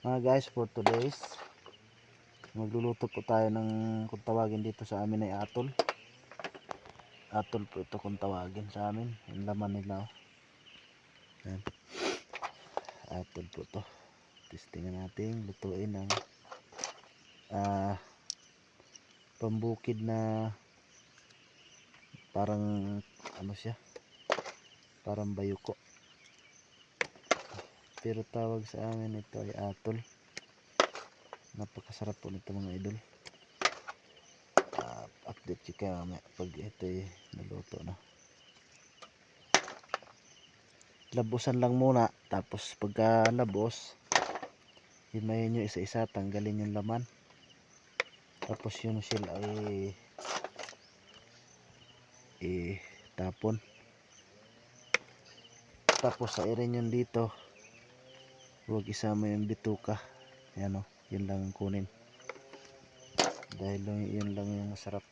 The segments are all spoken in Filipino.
Guys, for today's magluluto po tayo ng kung tawagin dito sa amin ay atol. Atol po ito kung tawagin sa amin. Yung laman nila. Yan. Atol po ito. Testingan natin lutuin ng pambukid na parang ano siya, parang bayuko, pero tawag sa amin ito ay atol. Napakasarap po nito mga idol. Update ko kayo mamaya pag ito ay naluto na. Labusan lang muna, tapos pagka labos himayin nyo isa-isa, tanggalin yung laman, tapos yung shell ay tapon, tapos sairin yun dito, huwag isama yung bituka. Yan o, yun lang kunin dahil yun lang yung masarap.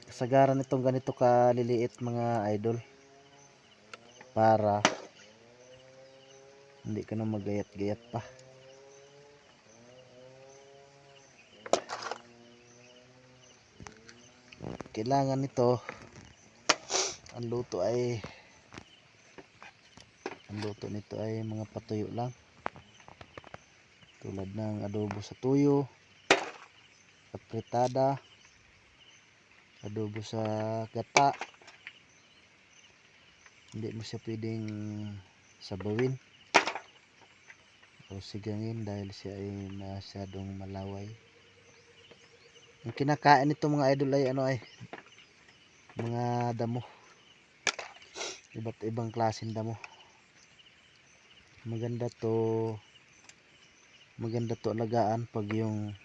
Kasagaran itong ganito kaliliit mga idol, para hindi ka na magayat-gayat pa. Kailangan nito ang luto nito ay mga patuyo lang, tulad ng adobo sa tuyo, apritada, adobo sa gata. Hindi mo siya pwedeng sabawin o sigangin dahil siya ay masyadong malaway. Yung kinakain nito mga idol ay ano, ay mga damo, iba't ibang klaseng damo. Maganda to alagaan pag yung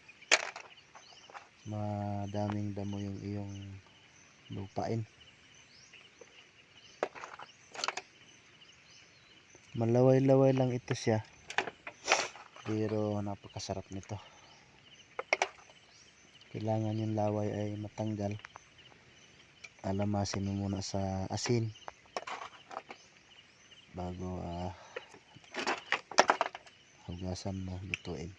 madaming damo yung iyong lupain. Malaway-laway lang ito siya, pero napakasarap nito. Kailangan yung laway ay matanggal. Alamasin mo muna sa asin bago hugasan mo, lutuin.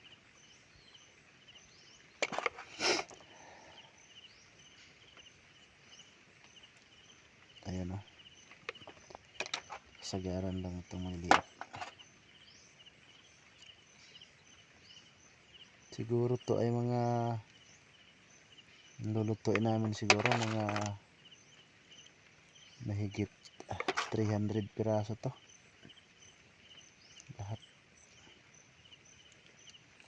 Ayan o, kasagaran lang itong maliliit. Siguro to ay mga lulutuin namin, siguro mga mahigit 300 piraso to lahat.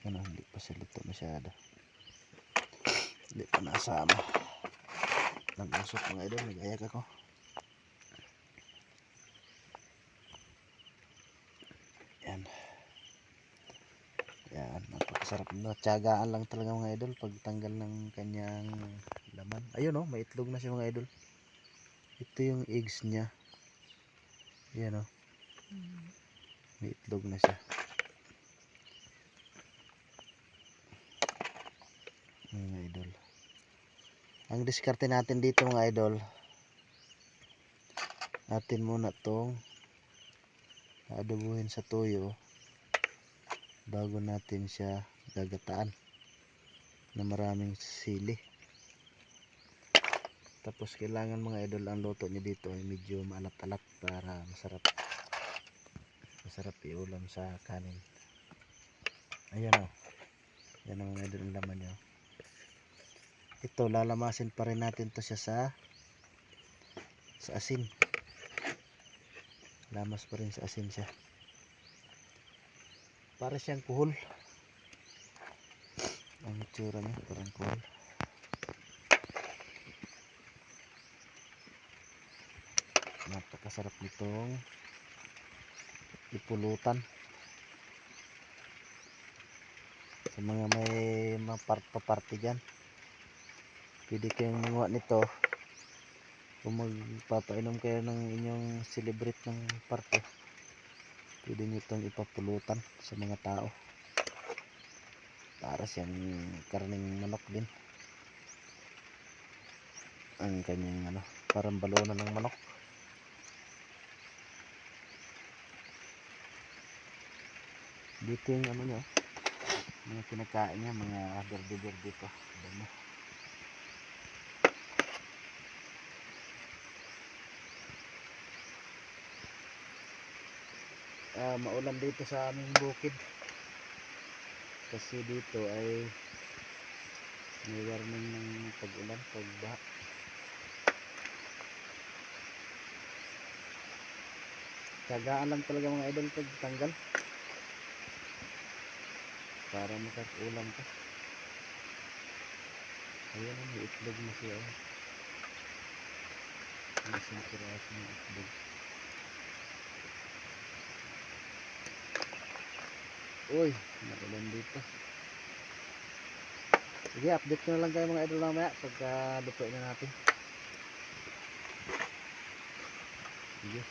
Ano, hindi pa sila luto masyado, hindi pa nasama. Nag-usok mga idol, nag-ayak ako. Yan, yan, napakasarap na. Tiyagaan lang talaga mga idol pag tanggal ng kanyang laman. Ayun o, may itlog na siya mga idol. Ito yung eggs niya. Yan o, may itlog na siya. Mga idol, ang diskarte natin dito mga idol, natin muna tong adobuhin sa tuyo bago natin siya gagataan na maraming sili. Tapos kailangan mga idol ang luto niya dito ay medyo maalat-alat para masarap iulam sa kanin. Ayan o, yan ang mga idol ang laman niya. Ito, lalamasin pa rin natin to siya sa asin. Lamas pa rin sa asin siya, para siyang kuhol. Ang itsura niya parang kuhol. Napakasarap nitong ipulutan. Sa mga may maparte dyan, pwede kayong manguha nito. Kung magpapainom kayo ng inyong celebrate ng parte, pwede nyo itong ipapulutan sa mga tao. Para siyang karning manok din. ang kanyang ano, parang balunan ng manok. Dito yung ano niya, mga kinakain niya, mga berde-berde pa. Dami. Maulan dito sa aming bukid. Kasi dito ay may warning ng pag-ulan, pagbaha. Tagaan lang talaga mga idol pagtanggal para makaulam ka. Ayan, may itlog na siya. Isang piraso ng itlog. Uy, maulan dito. Sige, update ko na lang kayo mga idol mamaya pagka lutuin na natin. Sige.